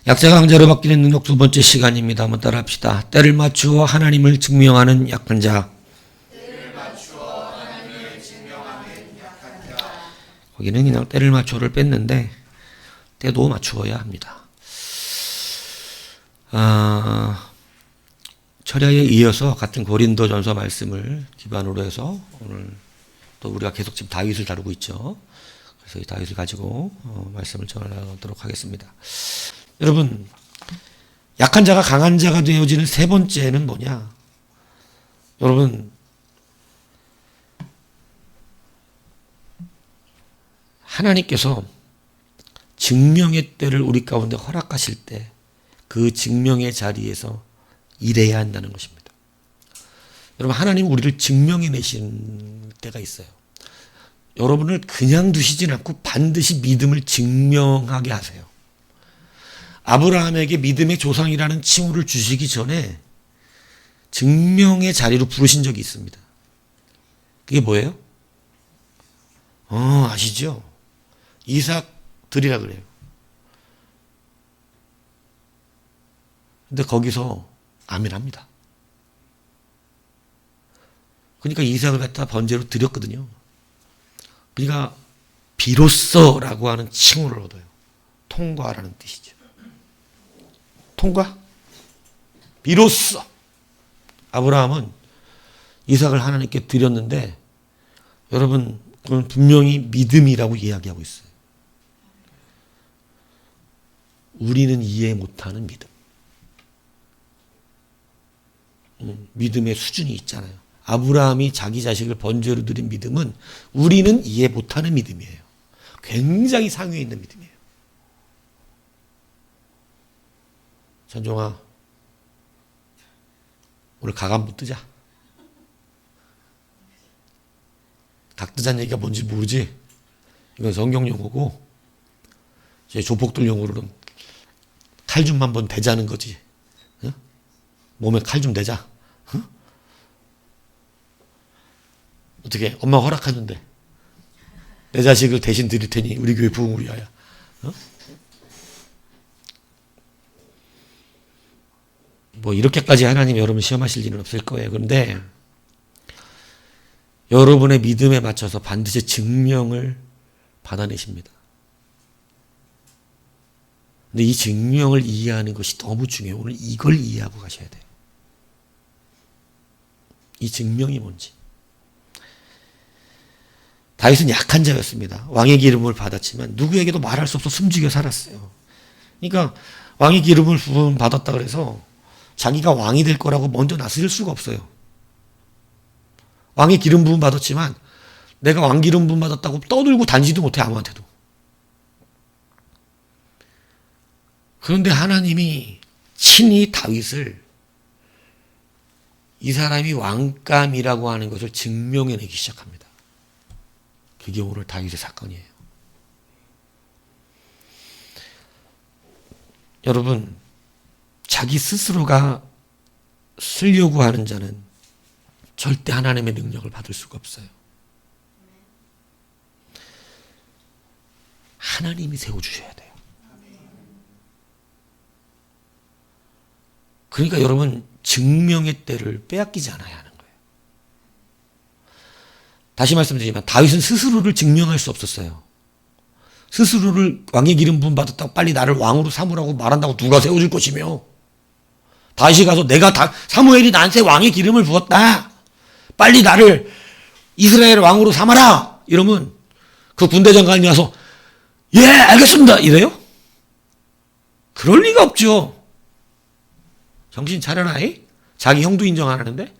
약자 강자로 바뀌는 능력 두 번째 시간입니다. 한번 따라합시다. 때를 맞추어 하나님을 증명하는 약한 자. 거기는 그냥 때를 맞추어를 뺐는데 때도 맞추어야 합니다. 철야에 이어서 같은 고린도전서 말씀을 기반으로 해서 오늘 또 우리가 계속 지금 다윗을 다루고 있죠. 그래서 이 다윗을 가지고 말씀을 전하도록 하겠습니다. 여러분, 약한 자가 강한 자가 되어지는 세 번째는 뭐냐? 여러분, 하나님께서 증명의 때를 우리 가운데 허락하실 때 그 증명의 자리에서 일해야 한다는 것입니다. 여러분, 하나님은 우리를 증명해 내신 때가 있어요. 여러분을 그냥 두시진 않고 반드시 믿음을 증명하게 하세요. 아브라함에게 믿음의 조상이라는 칭호를 주시기 전에 증명의 자리로 부르신 적이 있습니다. 그게 뭐예요? 아시죠? 이삭 드리라 그래요. 근데 거기서 아멘합니다. 그러니까 이삭을 갖다 번제로 드렸거든요. 그러니까 비로소라고 하는 칭호를 얻어요. 통과라는 뜻이죠. 통과? 비로소. 아브라함은 이삭을 하나님께 드렸는데 여러분, 그건 분명히 믿음이라고 이야기하고 있어요. 우리는 이해 못하는 믿음. 믿음의 수준이 있잖아요. 아브라함이 자기 자식을 번제로 드린 믿음은 우리는 이해 못하는 믿음이에요. 굉장히 상위에 있는 믿음이에요. 전종아, 오늘 각 한번 뜨자. 각 뜨자는 얘기가 뭔지 모르지? 이건 성경 용어고 제 조폭들 용어로는 칼 좀 한번 대자는 거지. 어? 몸에 칼 좀 대자. 어? 어떻게 엄마 허락하는데 내 자식을 대신 드릴 테니 우리 교회 부흥을 위하여. 어? 뭐 이렇게까지 하나님 여러분 시험하실 일은 없을 거예요. 그런데 여러분의 믿음에 맞춰서 반드시 증명을 받아내십니다. 근데 이 증명을 이해하는 것이 너무 중요해요. 오늘 이걸 이해하고 가셔야 돼요. 이 증명이 뭔지. 다윗은 약한 자였습니다. 왕의 기름을 받았지만 누구에게도 말할 수 없어 숨죽여 살았어요. 그러니까 왕의 기름을 받았다 그래서 자기가 왕이 될 거라고 먼저 나설 수가 없어요. 왕의 기름 부음 받았지만 내가 왕 기름 부음 받았다고 떠들고 다니지도 못해, 아무한테도. 그런데 하나님이 친히 다윗을 이 사람이 왕감이라고 하는 것을 증명해내기 시작합니다. 그게 오늘 다윗의 사건이에요. 여러분, 자기 스스로가 쓰려고 하는 자는 절대 하나님의 능력을 받을 수가 없어요. 하나님이 세워주셔야 돼요. 그러니까 여러분, 증명의 때를 빼앗기지 않아야 하는 거예요. 다시 말씀드리지만 다윗은 스스로를 증명할 수 없었어요. 스스로를 왕의 기름 부음 받았다고 빨리 나를 왕으로 삼으라고 말한다고 누가 세워줄 것이며, 다윗이 가서 내가 사무엘이 나한테 왕의 기름을 부었다, 빨리 나를 이스라엘 왕으로 삼아라, 이러면 그 군대 장관이 와서 예 알겠습니다 이래요? 그럴 리가 없죠. 정신 차려라. 자기 형도 인정 안 하는데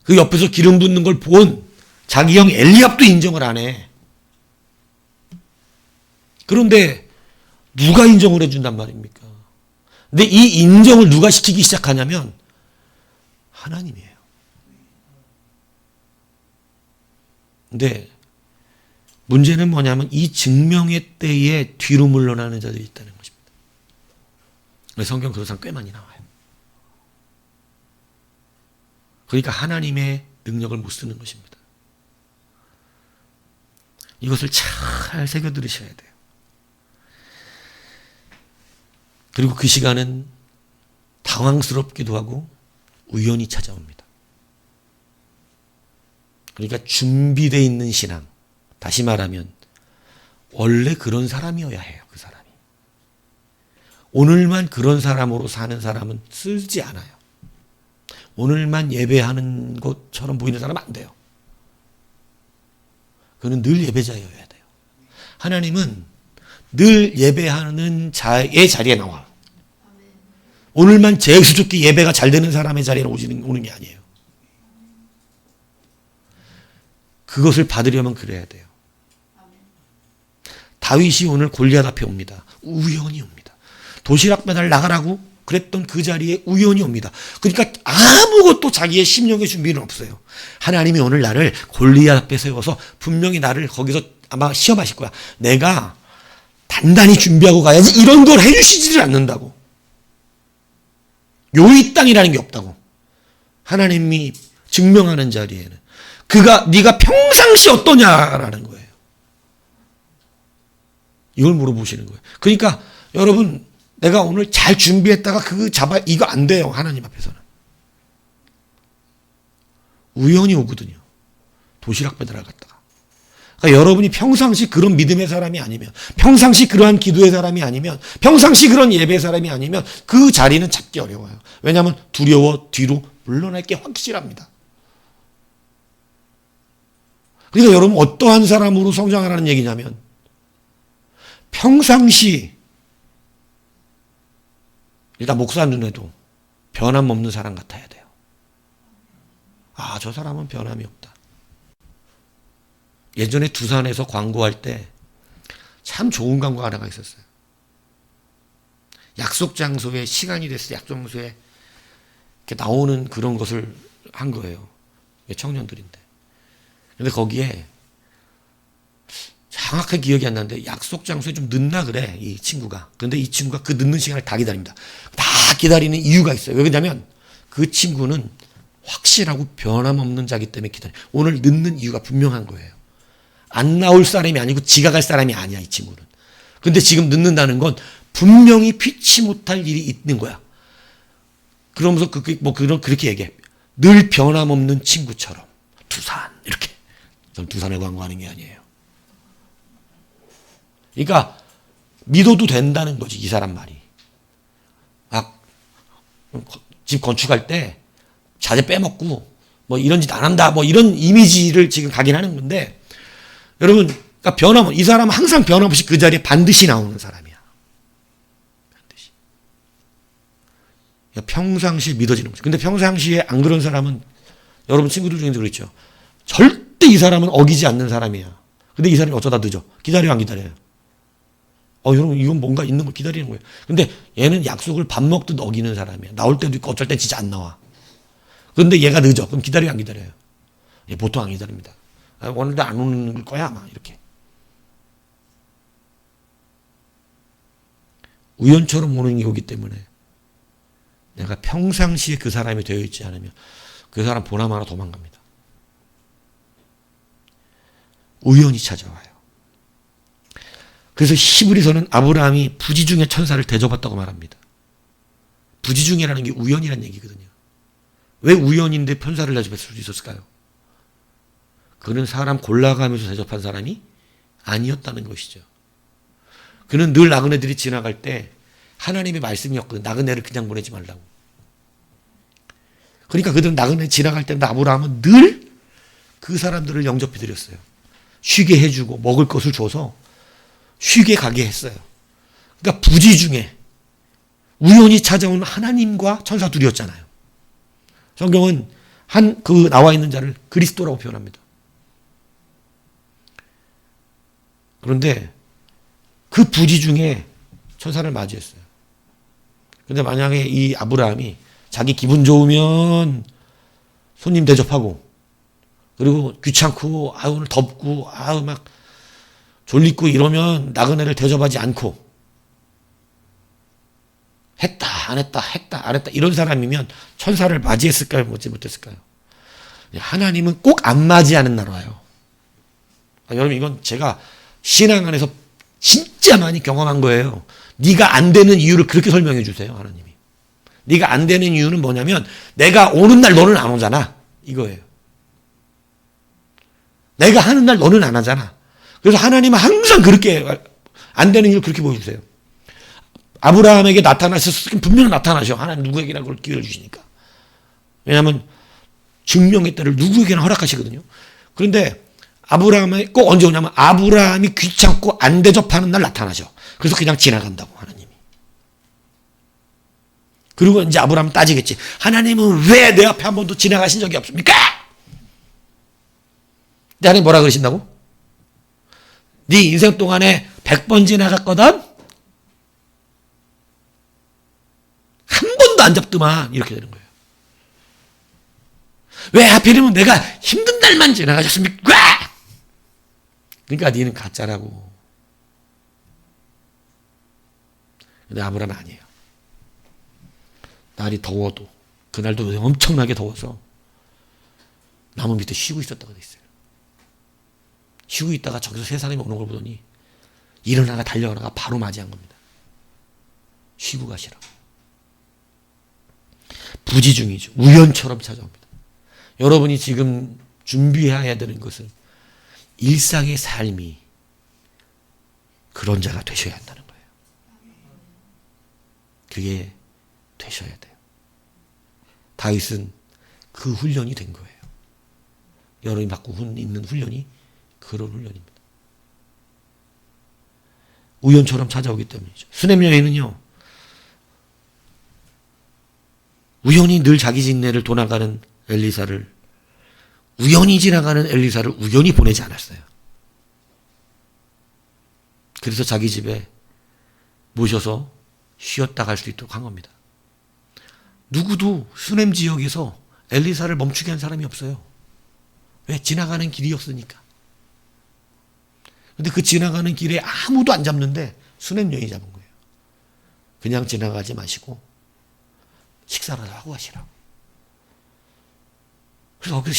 그 옆에서 기름 붓는 걸 본 자기 형 엘리압도 인정을 안 해. 그런데 누가 인정을 해준단 말입니까? 근데 이 인정을 누가 시키기 시작하냐면 하나님이에요. 근데 문제는 뭐냐면 이 증명의 때에 뒤로 물러나는 자들이 있다는 것입니다. 성경 그런 꽤 많이 나와요. 그러니까 하나님의 능력을 못 쓰는 것입니다. 이것을 잘 새겨 들으셔야 돼요. 그리고 그 시간은 당황스럽기도 하고 우연히 찾아옵니다. 그러니까 준비되어 있는 신앙, 다시 말하면 원래 그런 사람이어야 해요. 그 사람이. 오늘만 그런 사람으로 사는 사람은 쓰지 않아요. 오늘만 예배하는 것처럼 보이는 사람은 안 돼요. 그는 늘 예배자여야 돼요. 하나님은 늘 예배하는 자의 자리에 나와. 오늘만 재수 좋게 예배가 잘 되는 사람의 자리에 오는 게 아니에요. 그것을 받으려면 그래야 돼요. 다윗이 오늘 골리앗 앞에 옵니다. 우연히 옵니다. 도시락 배달 나가라고 그랬던 그 자리에 우연히 옵니다. 그러니까 아무것도 자기의 심령의 준비는 없어요. 하나님이 오늘 나를 골리앗 앞에 세워서 분명히 나를 거기서 아마 시험하실 거야. 내가 단단히 준비하고 가야지 이런 걸 해주시지를 않는다고. 요이 땅이라는 게 없다고. 하나님이 증명하는 자리에는 네가 평상시 어떠냐라는 거예요. 이걸 물어보시는 거예요. 그러니까 여러분, 내가 오늘 잘 준비했다가 이거 안 돼요. 하나님 앞에서는. 우연히 오거든요. 도시락 배달을 갔다가. 그러니까 여러분이 평상시 그런 믿음의 사람이 아니면, 평상시 그러한 기도의 사람이 아니면, 평상시 그런 예배의 사람이 아니면 그 자리는 잡기 어려워요. 왜냐하면 두려워 뒤로 물러날 게 확실합니다. 그러니까 여러분 어떠한 사람으로 성장하라는 얘기냐면 평상시 일단 목사 눈에도 변함없는 사람 같아야 돼요. 아, 저 사람은 변함이 없다. 예전에 두산에서 광고할 때 참 좋은 광고 하나가 있었어요. 약속 장소에 시간이 됐을 때 약속 장소에 이렇게 나오는 그런 것을 한 거예요. 청년들인데. 근데 거기에 정확하게 기억이 안 나는데 약속 장소에 좀 늦나 그래, 이 친구가. 그런데 이 친구가 그 늦는 시간을 다 기다립니다. 다 기다리는 이유가 있어요. 왜 그러냐면 그 친구는 확실하고 변함없는 자기 때문에 기다려요. 오늘 늦는 이유가 분명한 거예요. 안 나올 사람이 아니고 지가 갈 사람이 아니야, 이 친구는. 근데 지금 늦는다는 건 분명히 피치 못할 일이 있는 거야. 그러면서 그렇게 얘기해. 늘 변함없는 친구처럼. 두산, 이렇게. 전 두산에 광고하는 게 아니에요. 그러니까 믿어도 된다는 거지, 이 사람 말이. 집 건축할 때 자재 빼먹고 뭐 이런 짓 안 한다, 뭐 이런 이미지를 지금 가긴 하는 건데, 여러분, 그러니까 이 사람은 항상 변함없이 그 자리에 반드시 나오는 사람이야. 반드시. 그러니까 평상시에 믿어지는 거죠. 근데 평상시에 안 그런 사람은 여러분 친구들 중에도 그렇죠. 절대 이 사람은 어기지 않는 사람이야. 근데 이 사람이 어쩌다 늦어. 기다려, 안 기다려요? 여러분, 이건 뭔가 있는 걸 기다리는 거예요. 근데 얘는 약속을 밥 먹듯 어기는 사람이야. 나올 때도 있고 어쩔 땐 진짜 안 나와. 그런데 얘가 늦어. 그럼 기다려, 안 기다려요? 얘 보통 안 기다립니다. 오늘도 안 오는 거야, 막 이렇게. 우연처럼 오는 게 오기 때문에 내가 평상시에 그 사람이 되어 있지 않으면 그 사람 보나마나 도망갑니다. 우연히 찾아와요. 그래서 히브리서는 아브라함이 부지 중에 천사를 대접했다고 말합니다. 부지 중에라는 게 우연이라는 얘기거든요. 왜 우연인데 천사를 대접할 수 있었을까요? 그는 사람 골라가면서 대접한 사람이 아니었다는 것이죠. 그는 늘 나그네들이 지나갈 때 하나님의 말씀이었거든. 나그네를 그냥 보내지 말라고. 그러니까 그들은 나그네 지나갈 때마다 아브라함은 늘 그 사람들을 영접해 드렸어요. 쉬게 해주고 먹을 것을 줘서 쉬게 가게 했어요. 그러니까 부지 중에 우연히 찾아온 하나님과 천사 둘이었잖아요. 성경은 나와 있는 자를 그리스도라고 표현합니다. 그런데 그 부지 중에 천사를 맞이했어요. 근데 만약에 이 아브라함이 자기 기분 좋으면 손님 대접하고, 그리고 귀찮고, 오늘 덥고, 막 졸리고 이러면 나그네를 대접하지 않고, 했다, 안 했다, 했다, 안 했다, 이런 사람이면 천사를 맞이했을까요? 못했을까요? 하나님은 꼭 안 맞이하는 날 와요. 여러분, 이건 제가 신앙 안에서 진짜 많이 경험한 거예요. 네가 안 되는 이유를 그렇게 설명해 주세요, 하나님이. 네가 안 되는 이유는 뭐냐면 내가 오는 날 너는 안 오잖아. 이거예요. 내가 하는 날 너는 안 하잖아. 그래서 하나님은 항상 그렇게 안 되는 이유를 그렇게 보여주세요. 아브라함에게 나타나셨을 때 분명히 나타나셔. 하나님 누구에게나 그걸 기회를 주시니까. 왜냐하면 증명의 때를 누구에게나 허락하시거든요. 그런데 아브라함이 꼭 언제 오냐면 아브라함이 귀찮고 안 대접하는 날 나타나죠. 그래서 그냥 지나간다고 하나님이. 그리고 이제 아브라함은 따지겠지. 하나님은 왜 내 앞에 한 번도 지나가신 적이 없습니까? 근데 하나님 뭐라 그러신다고? 네 인생 동안에 100번 지나갔거든? 한 번도 안 잡더만. 이렇게 되는 거예요. 왜 하필이면 내가 힘든 날만 지나가셨습니까? 그러니까 니는 가짜라고. 근데 아브라함은 아니에요. 날이 더워도 그날도 엄청나게 더워서 나무 밑에 쉬고 있었다고 돼 있어요. 쉬고 있다가 저기서 세 사람이 오는 걸 보더니 일어나가 달려가다가 바로 맞이한 겁니다. 쉬고 가시라고. 부지중이죠. 우연처럼 찾아옵니다. 여러분이 지금 준비해야 되는 것은 일상의 삶이 그런 자가 되셔야 한다는 거예요. 그게 되셔야 돼요. 다윗은 그 훈련이 된 거예요. 여러분이 받고 있는 훈련이 그런 훈련입니다. 우연처럼 찾아오기 때문이죠. 수넴 여인은요, 우연히 늘 자기 진내를 도나가는 엘리사를, 우연히 지나가는 엘리사를 우연히 보내지 않았어요. 그래서 자기 집에 모셔서 쉬었다 갈 수 있도록 한 겁니다. 누구도 수넴 지역에서 엘리사를 멈추게 한 사람이 없어요. 왜? 지나가는 길이었으니까. 근데 그 지나가는 길에 아무도 안 잡는데 수넴 여인이 잡은 거예요. 그냥 지나가지 마시고 식사를 하고 가시라고. 그래서 거기서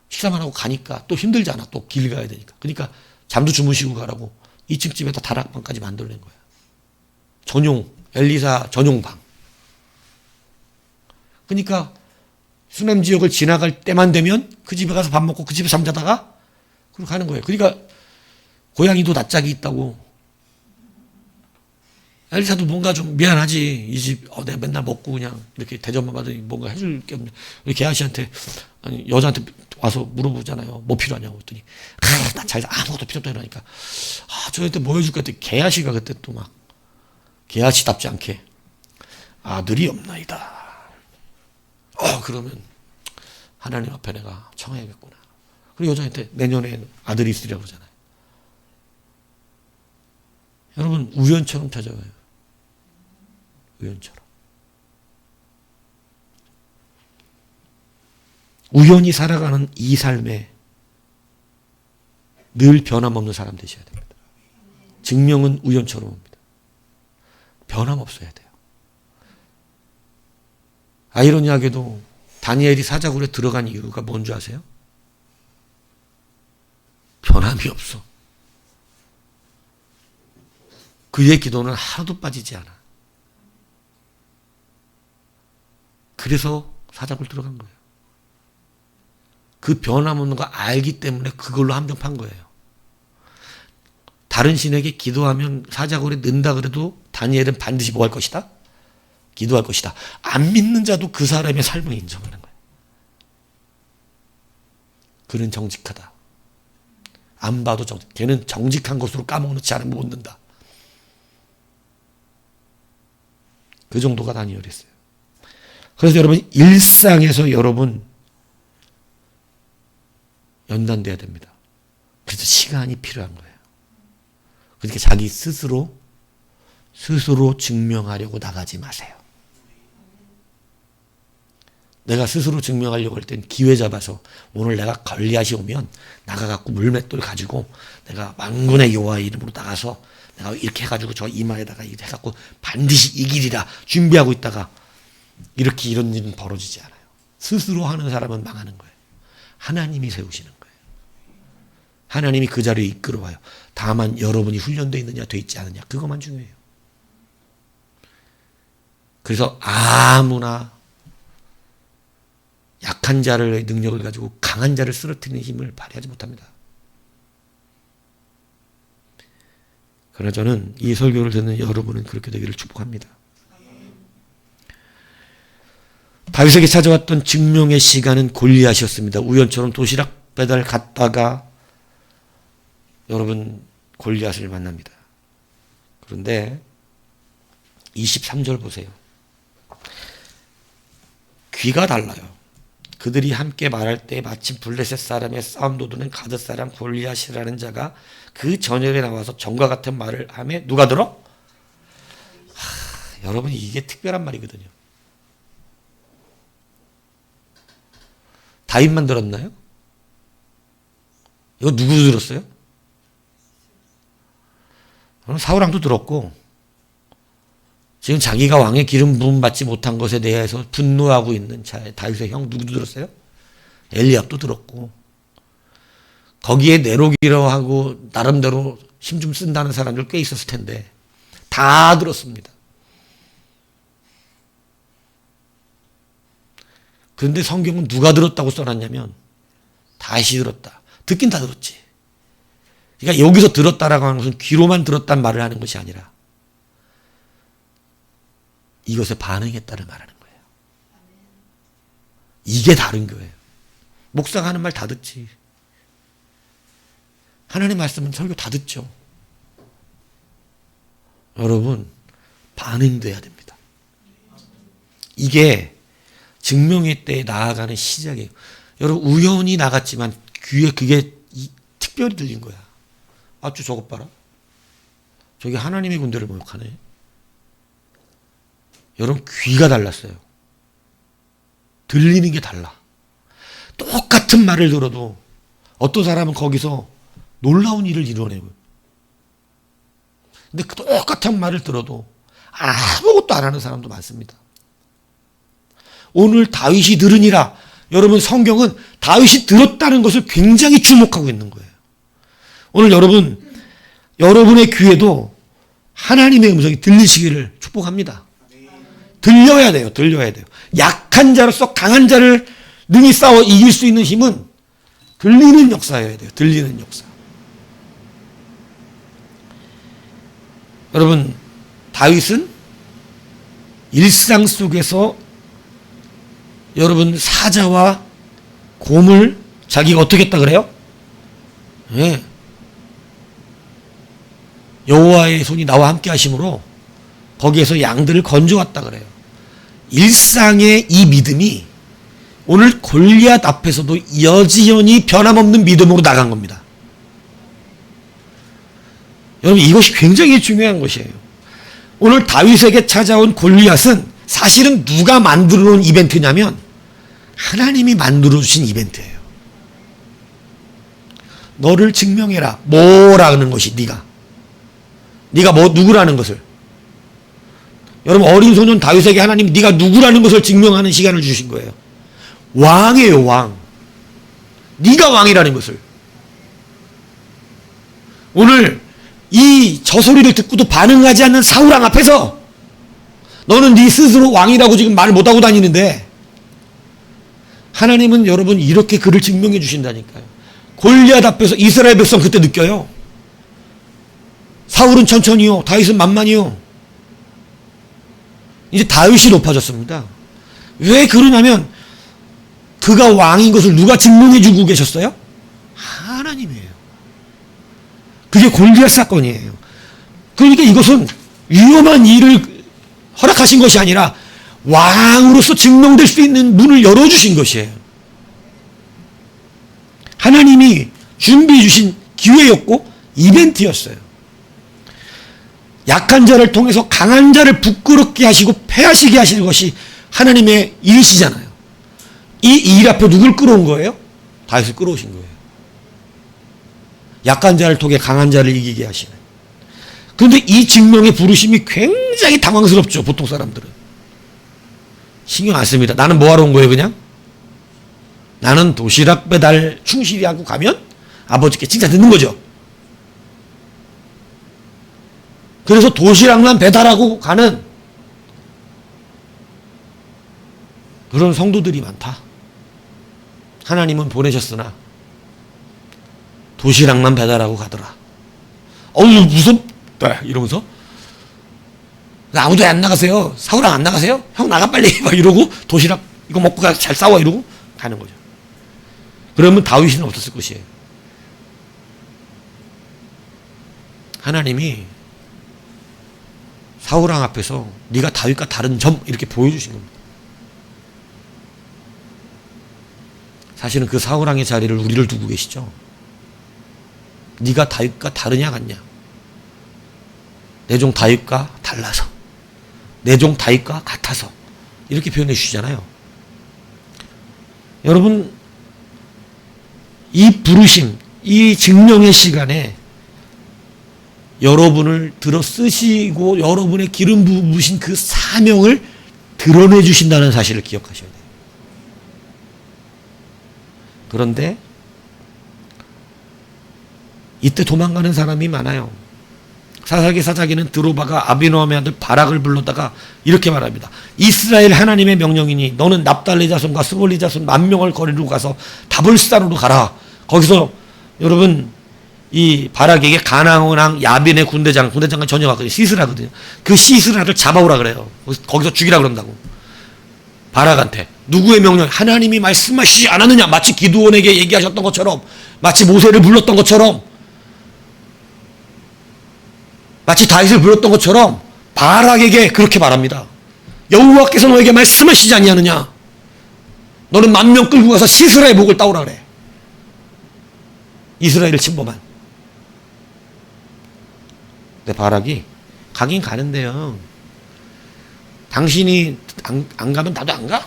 식사만 하고 가니까 또 힘들잖아. 또 길 가야 되니까. 그러니까 잠도 주무시고 가라고 2층 집에다 다락방까지 만들어낸 거야. 엘리사 전용방. 그러니까 수넴 지역을 지나갈 때만 되면 그 집에 가서 밥 먹고 그 집에 잠자다가 그리고 가는 거예요. 그러니까 고양이도 낯짝이 있다고. 엘리사도 뭔가 좀 미안하지. 이 집 내가 맨날 먹고 그냥 이렇게 대접만 받으니 뭔가 해줄 게 없네. 게하시한테 아니 여자한테 와서 물어보잖아요. 뭐 필요하냐고 했더니 나 자기가 아무것도 필요 없다 이러니까 저한테 뭐 해줄 것 같아. 게하시가 그때 또 막 게하시답지 않게 아들이 없나이다. 그러면 하나님 앞에 내가 청해야겠구나. 그리고 여자한테 내년에 아들이 있으리라고 그러잖아요. 여러분 우연처럼 찾아와요. 우연처럼. 우연히 살아가는 이 삶에 늘 변함없는 사람 되셔야 됩니다. 증명은 우연처럼 옵니다. 변함없어야 돼요. 아이러니하게도 다니엘이 사자굴에 들어간 이유가 뭔지 아세요? 변함이 없어. 그의 기도는 하나도 빠지지 않아. 그래서 사자굴 들어간 거예요. 그 변함없는 거 알기 때문에 그걸로 한병판 거예요. 다른 신에게 기도하면 사자굴에 넣는다 그래도 다니엘은 반드시 뭐 할 것이다? 기도할 것이다. 안 믿는 자도 그 사람의 삶을 인정하는 거예요. 그는 정직하다. 안 봐도 걔는 정직한 것으로 까먹지 않으면 못 는다. 그 정도가 다니엘이었어요. 그래서 여러분 일상에서 여러분 연단돼야 됩니다. 그래서 시간이 필요한 거예요. 그러니까 자기 스스로 증명하려고 나가지 마세요. 내가 스스로 증명하려고 할 땐 기회 잡아서 오늘 내가 걸리앗이 오면 나가갖고 물맷돌 가지고 내가 만군의 여호와 이름으로 나가서 내가 이렇게 해가지고 저 이마에다가 이렇게 해갖고 반드시 이기리라 준비하고 있다가 이렇게 이런 일은 벌어지지 않아요. 스스로 하는 사람은 망하는 거예요. 하나님이 세우시는 거예요. 하나님이 그 자리에 이끌어와요. 다만 여러분이 훈련되어 있느냐 돼 있지 않느냐 그것만 중요해요. 그래서 아무나 약한 자의 능력을 가지고 강한 자를 쓰러뜨리는 힘을 발휘하지 못합니다. 그러나 저는 이 설교를 듣는 여러분은 그렇게 되기를 축복합니다. 다윗에게 찾아왔던 증명의 시간은 골리앗이었습니다. 우연처럼 도시락 배달 갔다가 여러분 골리앗을 만납니다. 그런데 23절 보세요. 귀가 달라요. 그들이 함께 말할 때 마침 블레셋 사람의 싸움 도두는 가드 사람 골리앗이라는 자가 그 전열에 나와서 정과 같은 말을 하며 누가 들어? 여러분 이게 특별한 말이거든요. 다윗만 들었나요? 이거 누구 들었어요? 사울왕도 들었고 지금 자기가 왕의 기름 부음 받지 못한 것에 대해서 분노하고 있는 다윗의 형 누구도 들었어요? 엘리압도 들었고 거기에 내로기로 하고 나름대로 힘 좀 쓴다는 사람들 꽤 있었을 텐데 다 들었습니다. 그런데 성경은 누가 들었다고 써놨냐면 다윗이 들었다. 듣긴 다 들었지. 그러니까 여기서 들었다라고 하는 것은 귀로만 들었단 말을 하는 것이 아니라 이것에 반응했다를 말하는 거예요. 이게 다른 거예요. 목사가 하는 말 다 듣지. 하나님 말씀은 설교 다 듣죠. 여러분 반응돼야 됩니다. 이게 증명의 때에 나아가는 시작이에요. 여러분 우연히 나갔지만 귀에 그게 특별히 들린 거야. 아주 저것 봐라. 저기 하나님의 군대를 모욕하네. 여러분 귀가 달랐어요. 들리는 게 달라. 똑같은 말을 들어도 어떤 사람은 거기서 놀라운 일을 이뤄내고 근데 그 똑같은 말을 들어도 아무것도 안 하는 사람도 많습니다. 오늘 다윗이 들으니라. 여러분 성경은 다윗이 들었다는 것을 굉장히 주목하고 있는 거예요. 오늘 여러분의 귀에도 하나님의 음성이 들리시기를 축복합니다. 들려야 돼요. 들려야 돼요. 약한 자로서 강한 자를 능히 싸워 이길 수 있는 힘은 들리는 역사여야 돼요. 들리는 역사. 여러분 다윗은 일상 속에서 여러분 사자와 곰을 자기가 어떻게 했다 그래요? 예. 여호와의 손이 나와 함께 하심으로 거기에서 양들을 건져왔다 그래요. 일상의 이 믿음이 오늘 골리앗 앞에서도 여지연히 변함없는 믿음으로 나간 겁니다. 여러분 이것이 굉장히 중요한 것이에요. 오늘 다윗에게 찾아온 골리앗은 사실은 누가 만들어 놓은 이벤트냐면 하나님이 만들어 주신 이벤트예요. 너를 증명해라. 뭐라는 것이 네가 뭐 누구라는 것을. 여러분 어린 소년 다윗에게 하나님 네가 누구라는 것을 증명하는 시간을 주신 거예요. 왕이에요. 왕. 네가 왕이라는 것을. 오늘 이 저 소리를 듣고도 반응하지 않는 사울왕 앞에서 너는 네 스스로 왕이라고 지금 말을 못하고 다니는데 하나님은 여러분 이렇게 그를 증명해 주신다니까요. 골리앗 앞에서 이스라엘 백성 그때 느껴요. 사울은 천천히요. 다윗은 만만히요. 이제 다윗이 높아졌습니다. 왜 그러냐면 그가 왕인 것을 누가 증명해 주고 계셨어요? 하나님이에요. 그게 골리앗 사건이에요. 그러니까 이것은 위험한 일을 허락하신 것이 아니라 왕으로서 증명될 수 있는 문을 열어주신 것이에요. 하나님이 준비해 주신 기회였고 이벤트였어요. 약한 자를 통해서 강한 자를 부끄럽게 하시고 패하시게 하시는 것이 하나님의 일이시잖아요. 이 일 앞에 누굴 끌어온 거예요? 다윗을 끌어오신 거예요. 약한 자를 통해 강한 자를 이기게 하시는. 그런데 이 증명의 부르심이 굉장히 당황스럽죠. 보통 사람들은. 신경 안 씁니다. 나는 뭐하러 온 거예요 그냥? 나는 도시락 배달 충실히 하고 가면 아버지께 칭찬 듣는 거죠. 그래서 도시락만 배달하고 가는 그런 성도들이 많다. 하나님은 보내셨으나 도시락만 배달하고 가더라. 어우 무섭다 이러면서 아무도 안 나가세요. 사우랑 안 나가세요? 형 나가 빨리 막 이러고 도시락 이거 먹고 가 잘 싸워 이러고 가는 거죠. 그러면 다윗은 없었을 것이에요. 하나님이 사울왕 앞에서 네가 다윗과 다른 점 이렇게 보여주신 겁니다. 사실은 그 사울왕의 자리를 우리를 두고 계시죠. 네가 다윗과 다르냐 같냐. 내 종 다윗과 달라서, 내 종 다윗과 같아서 이렇게 표현해 주시잖아요. 여러분 이 부르심, 이 증명의 시간에 여러분을 들어 쓰시고 여러분의 기름 부으신 그 사명을 드러내 주신다는 사실을 기억하셔야 돼요. 그런데 이때 도망가는 사람이 많아요. 사사기는 드로바가 아비노함의 아들 바락을 불러다가 이렇게 말합니다. 이스라엘 하나님의 명령이니 너는 납달리 자손과 스볼리 자손 10,000명을 거리로 가서 다볼산으로 가라. 거기서 여러분 이 바락에게 가나안 야빈의 군대장과 전역하거든요. 시스라거든요. 그 시스라를 잡아오라 그래요. 거기서 죽이라 그런다고. 바락한테 누구의 명령? 하나님이 말씀하시지 않았느냐? 마치 기드온에게 얘기하셨던 것처럼, 마치 모세를 불렀던 것처럼, 마치 다윗을 불렀던 것처럼 바락에게 그렇게 말합니다. 여호와께서 너에게 말씀하시지 아니하느냐? 너는 10,000명 끌고 가서 시스라의 목을 따오라 그래. 이스라엘을 침범한. 근데 바락이 가긴 가는데요. 당신이 안 가면 나도 안 가?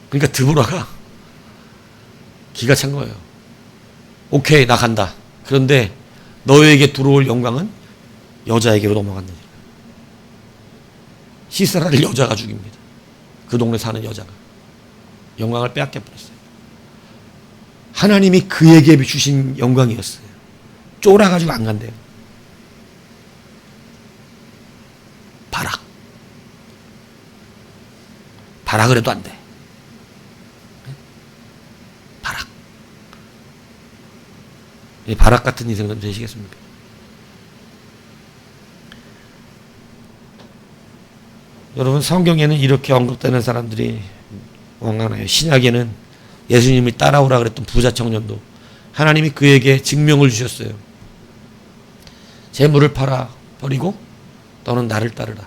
그러니까 드보라가 기가 찬 거예요. 오케이, 나 간다. 그런데 너에게 들어올 영광은 여자에게로 넘어갔느니라. 시스라를 여자가 죽입니다. 그 동네 사는 여자가. 영광을 빼앗겨 버렸어요. 하나님이 그에게 주신 영광이었어요. 쫄아가지고 안 간대요. 바락을 해도 안 돼. 바락 같은 인생 좀 되시겠습니까? 여러분 성경에는 이렇게 언급되는 사람들이 많아요. 신약에는 예수님이 따라오라 그랬던 부자 청년도 하나님이 그에게 증명을 주셨어요. 재물을 팔아 버리고 너는 나를 따르라.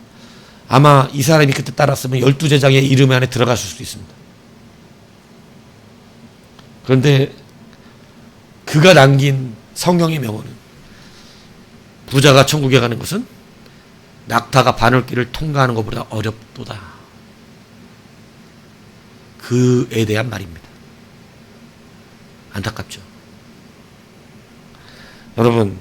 아마 이 사람이 그때 따랐으면 12제자의 이름 안에 들어갔을 수도 있습니다. 그런데 그가 남긴 성경의 명언은 부자가 천국에 가는 것은 낙타가 바늘길을 통과하는 것보다 어렵도다. 그에 대한 말입니다. 안타깝죠. 여러분,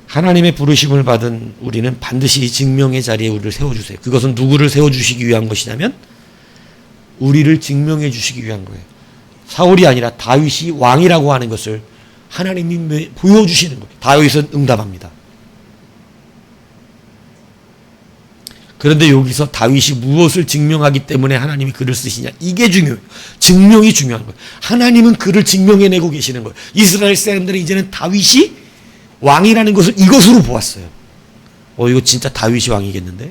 하나님의 부르심을 받은 우리는 반드시 증명의 자리에 우리를 세워주세요. 그것은 누구를 세워주시기 위한 것이냐면 우리를 증명해 주시기 위한 거예요. 사울이 아니라 다윗이 왕이라고 하는 것을 하나님이 보여주시는 거예요. 다윗은 응답합니다. 그런데 여기서 다윗이 무엇을 증명하기 때문에 하나님이 그를 쓰시냐? 이게 중요해요. 증명이 중요한 거예요. 하나님은 그를 증명해내고 계시는 거예요. 이스라엘 사람들은 이제는 다윗이 왕이라는 것을 이것으로 보았어요. 이거 진짜 다윗이 왕이겠는데?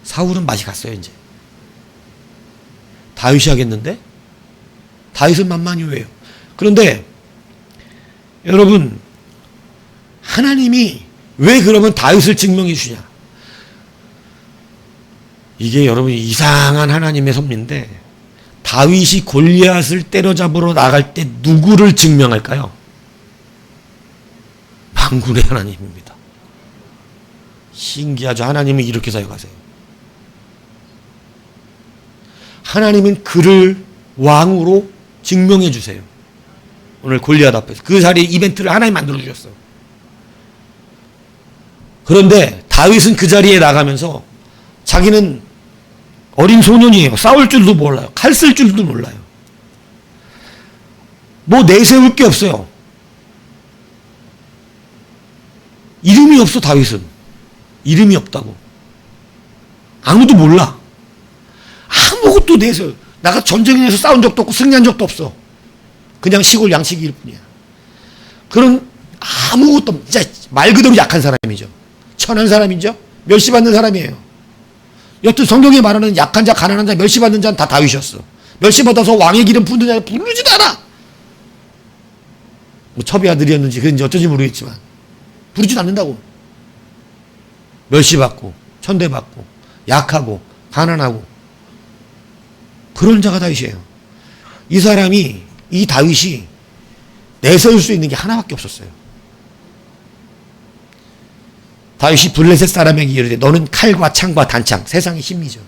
사울은 맛이 갔어요, 이제. 다윗이 하겠는데? 다윗은 만만히 왜요? 그런데 여러분, 하나님이 왜 그러면 다윗을 증명해 주냐? 이게 여러분 이상한 하나님의 섭리인데 다윗이 골리앗을 때려잡으러 나갈 때 누구를 증명할까요? 만군의 하나님입니다. 신기하죠. 하나님은 이렇게 사역하세요. 하나님은 그를 왕으로 증명해 주세요. 오늘 골리앗 앞에서 그 자리에 이벤트를 하나님 만들어 주셨어요. 그런데 다윗은 그 자리에 나가면서 자기는 어린 소년이에요. 싸울 줄도 몰라요. 칼 쓸 줄도 몰라요. 뭐 내세울 게 없어요. 이름이 없어, 다윗은. 이름이 없다고. 아무도 몰라. 아무것도 내서, 나가 전쟁에서 싸운 적도 없고 승리한 적도 없어. 그냥 시골 양치기일 뿐이야. 그런 아무것도, 진짜 말 그대로 약한 사람이죠. 천한 사람이죠. 멸시받는 사람이에요. 여튼 성경에 말하는 약한 자, 가난한 자, 멸시받는 자는 다 다윗이었어. 멸시받아서 왕의 기름 부는 자 부르지도 않아. 뭐 첩의 아들이었는지 그런지 어쩐지 모르겠지만 부르지도 않는다고. 멸시받고 천대받고 약하고 가난하고 그런 자가 다윗이에요. 이 사람이, 이 다윗이 내세울 수 있는 게 하나밖에 없었어요. 다윗이 블레셋 사람에게 이르되 너는 칼과 창과 단창, 세상의 힘이죠.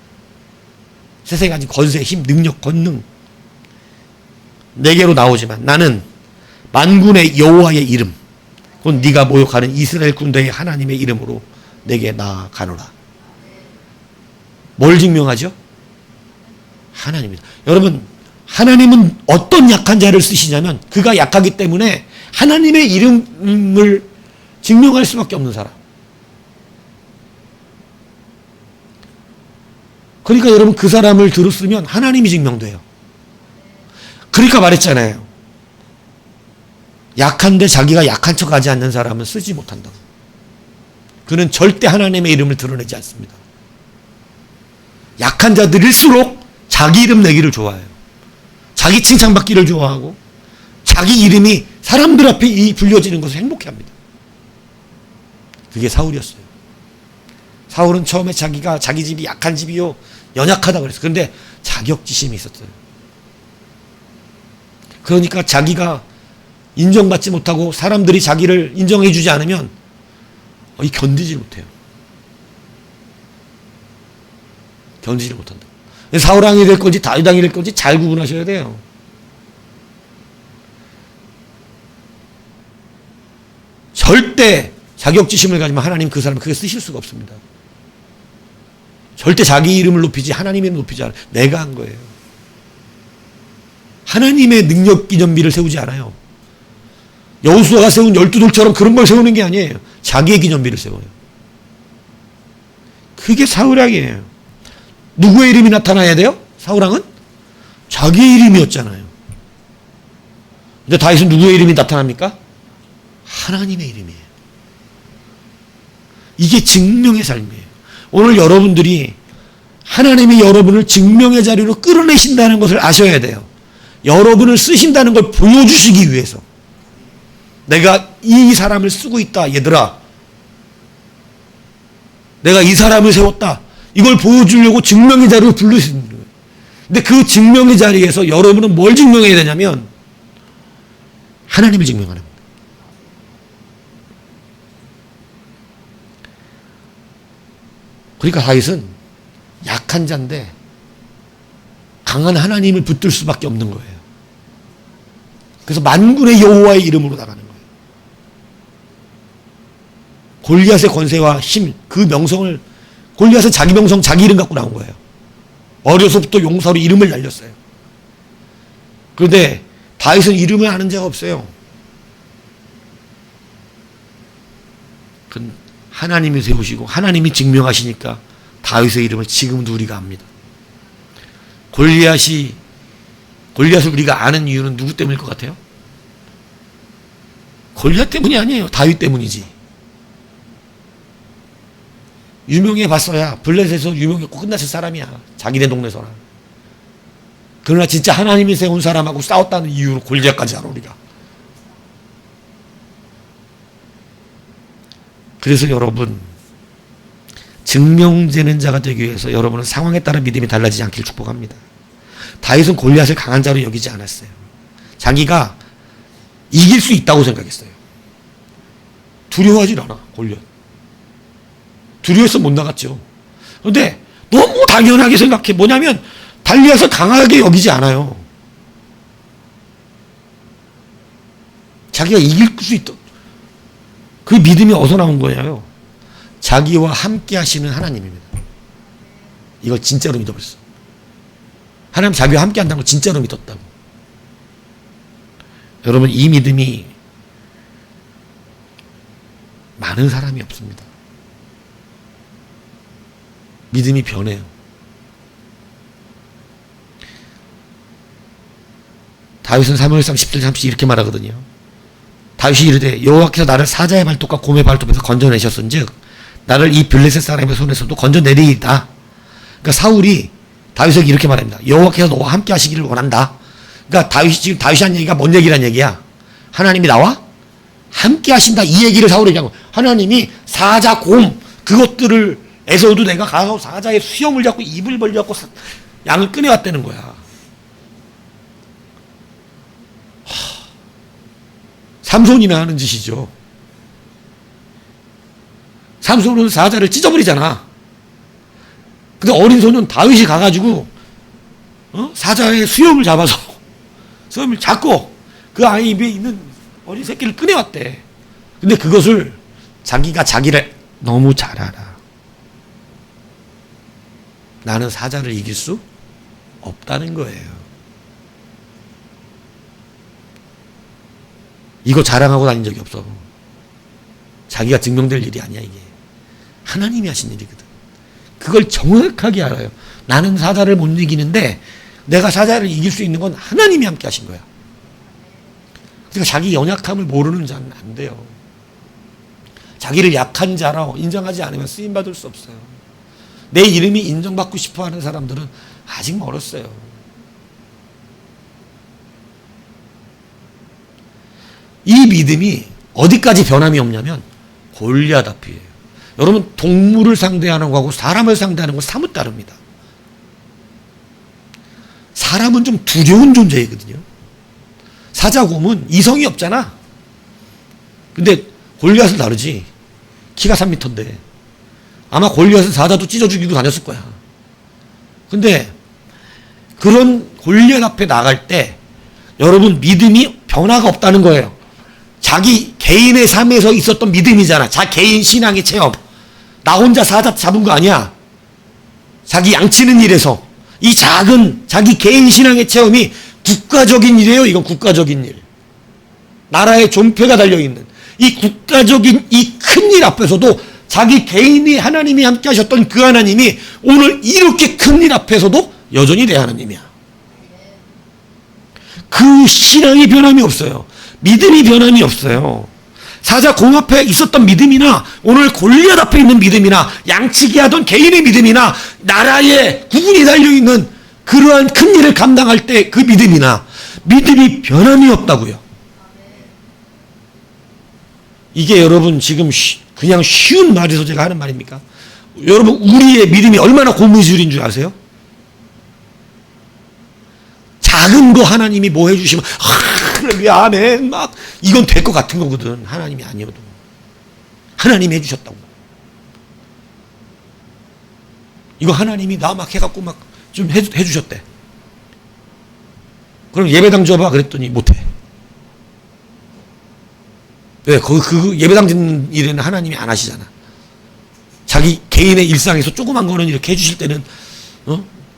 세상에 가진 권세, 힘, 능력, 권능 내게로 나오지만 나는 만군의 여호와의 이름, 곧 네가 모욕하는 이스라엘 군대의 하나님의 이름으로 내게 나아가노라. 뭘 증명하죠? 하나님이다. 여러분, 하나님은 어떤 약한 자를 쓰시냐면 그가 약하기 때문에 하나님의 이름을 증명할 수밖에 없는 사람. 그러니까 여러분, 그 사람을 들었으면 하나님이 증명돼요. 그러니까 말했잖아요. 약한데 자기가 약한 척하지 않는 사람은 쓰지 못한다고. 그는 절대 하나님의 이름을 드러내지 않습니다. 약한 자들일수록 자기 이름 내기를 좋아해요. 자기 칭찬받기를 좋아하고 자기 이름이 사람들 앞에 불려지는 것을 행복해합니다. 그게 사울이었어요. 사울은 처음에 자기가 자기 집이 약한 집이요 연약하다고 그랬어요. 그런데 자격지심이 있었어요. 그러니까 자기가 인정받지 못하고 사람들이 자기를 인정해주지 않으면 견디지 못해요. 견디지 못한다. 사울왕이 될 건지 다윗왕이 될 건지 잘 구분하셔야 돼요. 절대 자격지심을 가지면 하나님 그 사람을 크게 쓰실 수가 없습니다. 절대 자기 이름을 높이지 하나님의 이름을 높이지 않아요. 내가 한 거예요. 하나님의 능력 기념비를 세우지 않아요. 여호수아가 세운 12돌처럼 그런 걸 세우는 게 아니에요. 자기의 기념비를 세워요. 그게 사울왕이에요. 누구의 이름이 나타나야 돼요? 사울왕은? 자기의 이름이었잖아요. 근데 다윗은 누구의 이름이 나타납니까? 하나님의 이름이에요. 이게 증명의 삶이에요. 오늘 여러분들이 하나님이 여러분을 증명의 자리로 끌어내신다는 것을 아셔야 돼요. 여러분을 쓰신다는 걸 보여주시기 위해서. 내가 이 사람을 쓰고 있다, 얘들아. 내가 이 사람을 세웠다. 이걸 보여주려고 증명의 자리로 부르시는 거예요. 근데 그 증명의 자리에서 여러분은 뭘 증명해야 되냐면 하나님을 증명하는 거예요. 그러니까 다윗은 약한 자인데 강한 하나님을 붙들 수밖에 없는 거예요. 그래서 만군의 여호와의 이름으로 나가는 거예요. 골리앗의 권세와 힘, 그 명성을, 골리앗은 자기 명성, 자기 이름 갖고 나온 거예요. 어려서부터 용사로 이름을 날렸어요. 그런데 다윗은 이름을 아는 자가 없어요. 하나님이 세우시고 하나님이 증명하시니까 다윗의 이름을 지금도 우리가 압니다. 골리앗을 우리가 아는 이유는 누구 때문일 것 같아요? 골리앗 때문이 아니에요. 다윗 때문이지. 유명해 봤어야 블레셋에서 유명했고 끝났을 사람이야. 자기네 동네서나. 그러나 진짜 하나님이 세운 사람하고 싸웠다는 이유로 골리앗까지 알아 우리가. 그래서 여러분, 증명되는 자가 되기 위해서 여러분은 상황에 따라 믿음이 달라지지 않기를 축복합니다. 다윗은 골리앗을 강한 자로 여기지 않았어요. 자기가 이길 수 있다고 생각했어요. 두려워하지 않아, 골리앗. 두려워해서 못 나갔죠. 그런데 너무 당연하게 생각해. 뭐냐면 달리앗을 강하게 여기지 않아요. 자기가 이길 수 있다. 그 믿음이 어디서 나온 거냐요? 자기와 함께 하시는 하나님입니다. 이걸 진짜로 믿어버렸어. 하나님 자기와 함께 한다는 걸 진짜로 믿었다고. 여러분, 이 믿음이 많은 사람이 없습니다. 믿음이 변해요. 다윗은 사무엘상 10절 30 이렇게 말하거든요. 다윗이 이르되 여호와께서 나를 사자의 발톱과 곰의 발톱에서 건져내셨은즉 나를 이 블레셋 사람의 손에서도 건져내리이다. 그러니까 사울이 다윗에게 이렇게 말합니다. 여호와께서 너와 함께 하시기를 원한다. 그러니까 다윗이 한 얘기가 뭔 얘기란 얘기야? 하나님이 나와 함께 하신다. 이 얘기를 사울에게 한 거야. 하나님이 사자, 곰 그것들에서도 내가 가서 사자의 수염을 잡고 입을 벌려갖고 양을 꺼내왔다는 거야. 삼손이나 하는 짓이죠. 삼손은 사자를 찢어버리잖아. 근데 어린 소년 다윗이 가가지고 사자의 수염을 잡아서 수염을 잡고 그 아이 입에 있는 어린 새끼를 꺼내왔대. 근데 그것을 자기가 자기를 너무 잘 알아. 나는 사자를 이길 수 없다는 거예요. 이거 자랑하고 다닌 적이 없어. 자기가 증명될 일이 아니야, 이게. 하나님이 하신 일이거든. 그걸 정확하게 알아요. 나는 사자를 못 이기는데 내가 사자를 이길 수 있는 건 하나님이 함께 하신 거야. 그러니까 자기 연약함을 모르는 자는 안 돼요. 자기를 약한 자라고 인정하지 않으면 쓰임받을 수 없어요. 내 이름이 인정받고 싶어 하는 사람들은 아직 멀었어요. 이 믿음이 어디까지 변함이 없냐면 골리앗 앞이에요. 여러분, 동물을 상대하는 거하고 사람을 상대하는 건 사뭇 다릅니다. 사람은 좀 두려운 존재이거든요. 사자곰은 이성이 없잖아. 근데 골리앗은 다르지. 키가 3m인데 아마 골리앗은 사자도 찢어 죽이고 다녔을 거야. 근데 그런 골리앗 앞에 나갈 때 여러분, 믿음이 변화가 없다는 거예요. 자기 개인의 삶에서 있었던 믿음이잖아. 개인 신앙의 체험. 나 혼자 사자 잡은 거 아니야. 자기 양치는 일에서 이 작은 자기 개인 신앙의 체험이 국가적인 일이에요. 이건 국가적인 일. 나라의 존폐가 달려있는 이 국가적인 이 큰 일 앞에서도 자기 개인이 하나님이 함께 하셨던 그 하나님이 오늘 이렇게 큰 일 앞에서도 여전히 내 하나님이야. 그 신앙이 변함이 없어요. 믿음이 변함이 없어요. 사자 곰 앞에 있었던 믿음이나 오늘 골리앗 앞에 있는 믿음이나 양치기 하던 개인의 믿음이나 나라에 국군이 달려있는 그러한 큰 일을 감당할 때 그 믿음이나 믿음이 변함이 없다고요. 이게 여러분 지금 그냥 쉬운 말에서 제가 하는 말입니까? 여러분, 우리의 믿음이 얼마나 고무줄인 줄 아세요? 작은 거 하나님이 뭐 해주시면 할렐루야 아멘 막 이건 될 것 같은 거거든. 하나님이 아니어도 하나님이 해주셨다고. 이거 하나님이 나 막 해갖고 막 좀 해주셨대. 그럼 예배당 줘봐 그랬더니 못해. 왜? 그 예배당 짓는 일에는 하나님이 안 하시잖아. 자기 개인의 일상에서 조그만 거는 이렇게 해주실 때는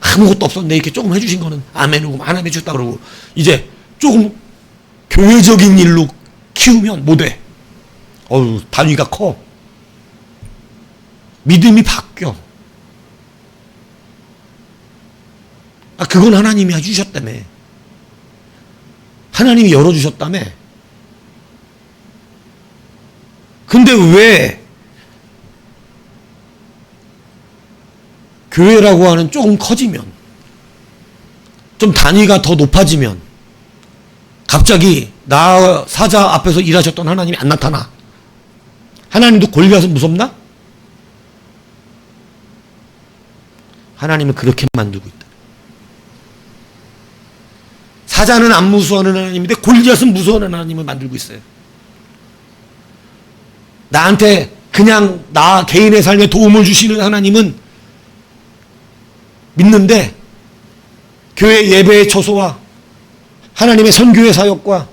아무것도 없었는데 이렇게 조금 해주신 거는 아멘이고 하나님 해주셨다 그러고 이제 조금 교회적인 일로 키우면 못해. 단위가 커. 믿음이 바뀌어. 그건 하나님이 해주셨다며. 하나님이 열어주셨다며. 근데 왜 교회라고 하는 조금 커지면, 좀 단위가 더 높아지면 갑자기 나 사자 앞에서 일하셨던 하나님이 안 나타나? 하나님도 골리앗은 무섭나? 하나님은 그렇게 만들고 있다. 사자는 안 무서워하는 하나님인데 골리앗은 무서워하는 하나님을 만들고 있어요. 나한테 그냥 나 개인의 삶에 도움을 주시는 하나님은 믿는데 교회 예배의 처소와 하나님의 선교의 사역과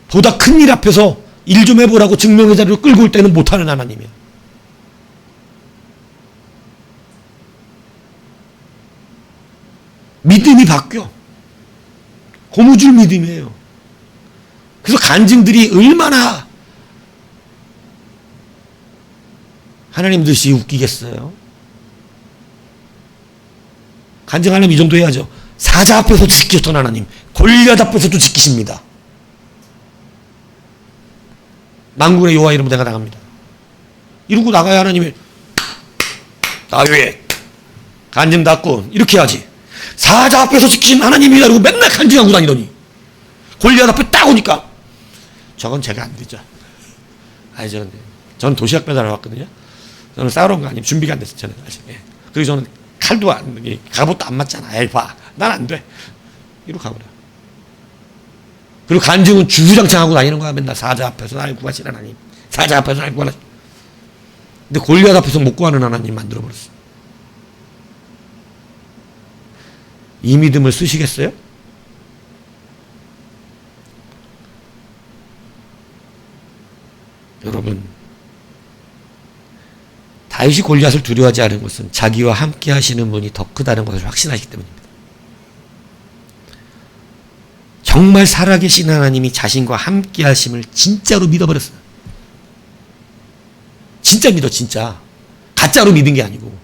보다 큰 일 앞에서 일 좀 해보라고 증명의 자리로 끌고 올 때는 못하는 하나님이야. 믿음이 바뀌어. 고무줄 믿음이에요. 그래서 간증들이 얼마나 하나님 듯이 웃기겠어요? 간증하려면 이 정도 해야죠. 사자 앞에서 지켰던 하나님, 골리앗 앞에서도 지키십니다. 만군의 여호와 이름으로 내가 나갑니다. 이러고 나가야 하나님이 다윗 간증 닫고 이렇게 해야지. 사자 앞에서 지키신 하나님이다 이러고 맨날 간증하고 다니더니 골리앗 앞에 딱 오니까 저건 제가 안 되죠. 저는 도시락 배달을 왔거든요. 저는 싸우러 온 거 아니에요. 준비가 안 됐어요. 저는 아직. 예. 그리고 저는 칼도 갑옷도 안 맞잖아. 에이 봐. 난 안 돼. 이러고 가버려. 그리고 간증은 주구장창 하고 다니는 거야. 맨날 사자 앞에서 날 구하신 하나님. 사자 앞에서 날 구하라. 근데 골리앗 앞에서 못 구하는 하나님 만들어버렸어. 이 믿음을 쓰시겠어요? 여러분, 다윗이 골리앗을 두려워하지 않은 것은 자기와 함께 하시는 분이 더 크다는 것을 확신하기 때문입니다. 정말 살아계신 하나님이 자신과 함께 하심을 진짜로 믿어버렸어요. 진짜 믿어, 진짜. 가짜로 믿은 게 아니고.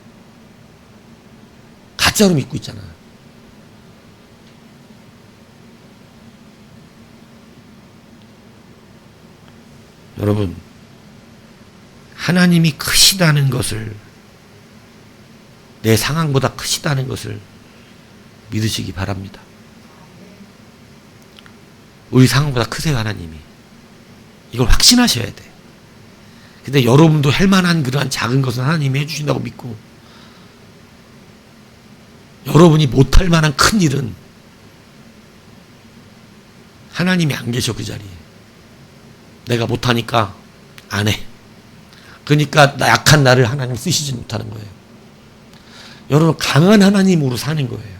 가짜로 믿고 있잖아. 여러분, 하나님이 크시다는 것을, 내 상황보다 크시다는 것을 믿으시기 바랍니다. 우리 상황보다 크세요, 하나님이. 이걸 확신하셔야 돼. 근데 여러분도 할 만한 그러한 작은 것은 하나님이 해주신다고 믿고, 여러분이 못할 만한 큰 일은 하나님이 안 계셔, 그 자리에. 내가 못하니까 안 해. 그러니까 약한 나를 하나님 쓰시지 못하는 거예요. 여러분, 강한 하나님으로 사는 거예요.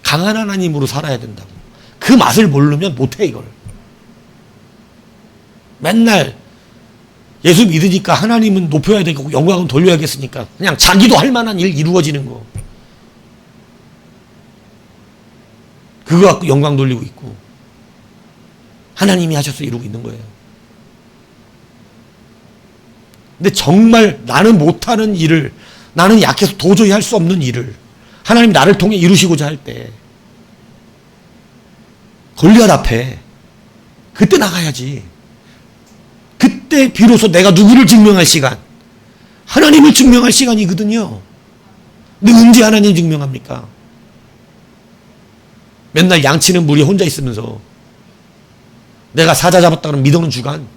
강한 하나님으로 살아야 된다고. 그 맛을 모르면 못해, 이걸. 맨날 예수 믿으니까 하나님은 높여야 되고 영광은 돌려야겠으니까 그냥 자기도 할 만한 일 이루어지는 거. 그거 갖고 영광 돌리고 있고 하나님이 하셔서 이루고 있는 거예요. 근데 정말 나는 못하는 일을, 나는 약해서 도저히 할 수 없는 일을 하나님 나를 통해 이루시고자 할 때 골리앗 앞에 그때 나가야지. 그때 비로소 내가 누구를 증명할 시간, 하나님을 증명할 시간이거든요. 근데 언제 하나님 증명합니까? 맨날 양치는 무리에 혼자 있으면서 내가 사자 잡았다 그러면 믿어는 주간.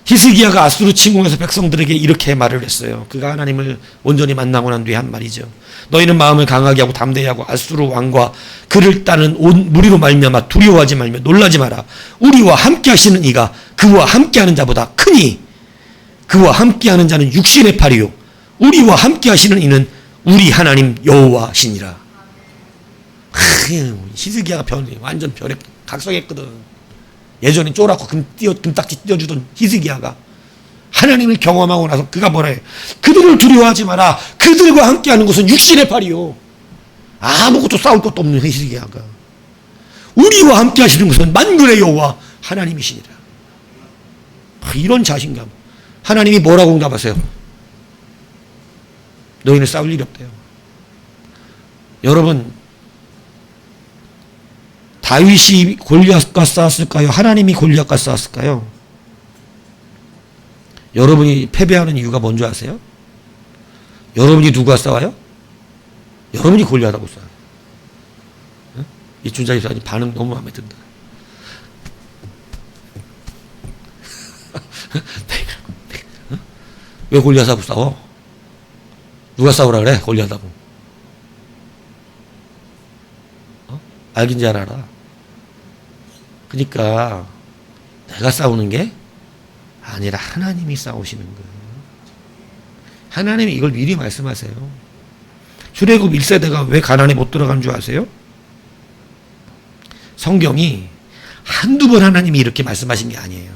히스기야가 아수르 침공해서 백성들에게 이렇게 말을 했어요. 그가 하나님을 온전히 만나고 난 뒤에 한 말이죠. 너희는 마음을 강하게 하고 담대히 하고 아수르 왕과 그를 따는 온 무리로 말미암아 두려워하지 말며 놀라지 마라. 우리와 함께 하시는 이가 그와 함께하는 자보다 크니 그와 함께하는 자는 육신의 팔이요 우리와 함께 하시는 이는 우리 하나님 여호와시니라. 히스기야가 완전 별에 각성했거든. 예전에 쫄았고 금딱지 띄워주던 히스기야가 하나님을 경험하고 나서 그가 뭐라 해? 그들을 두려워하지 마라. 그들과 함께하는 것은 육신의 팔이요. 아무것도 싸울 것도 없는 히스기야가 우리와 함께 하시는 것은 만군의 여호와 하나님이시니라. 이런 자신감. 하나님이 뭐라고 응답하세요? 너희는 싸울 일이 없대요. 여러분, 다윗이 골리앗과 싸웠을까요? 하나님이 골리앗과 싸웠을까요? 여러분이 패배하는 이유가 뭔지 아세요? 여러분이 누구와 싸워요? 여러분이 골리앗하고 싸워요. 응? 이춘자 이사님 반응 너무 마음에 든다. 응? 왜 골리앗하고 싸워? 누가 싸우라 그래? 골리앗하고. 알긴 잘 알아. 그러니까 내가 싸우는 게 아니라 하나님이 싸우시는 거예요. 하나님이 이걸 미리 말씀하세요. 출애굽 1세대가 왜 가나안에 못 들어간 줄 아세요? 성경이 한두 번 하나님이 이렇게 말씀하신 게 아니에요.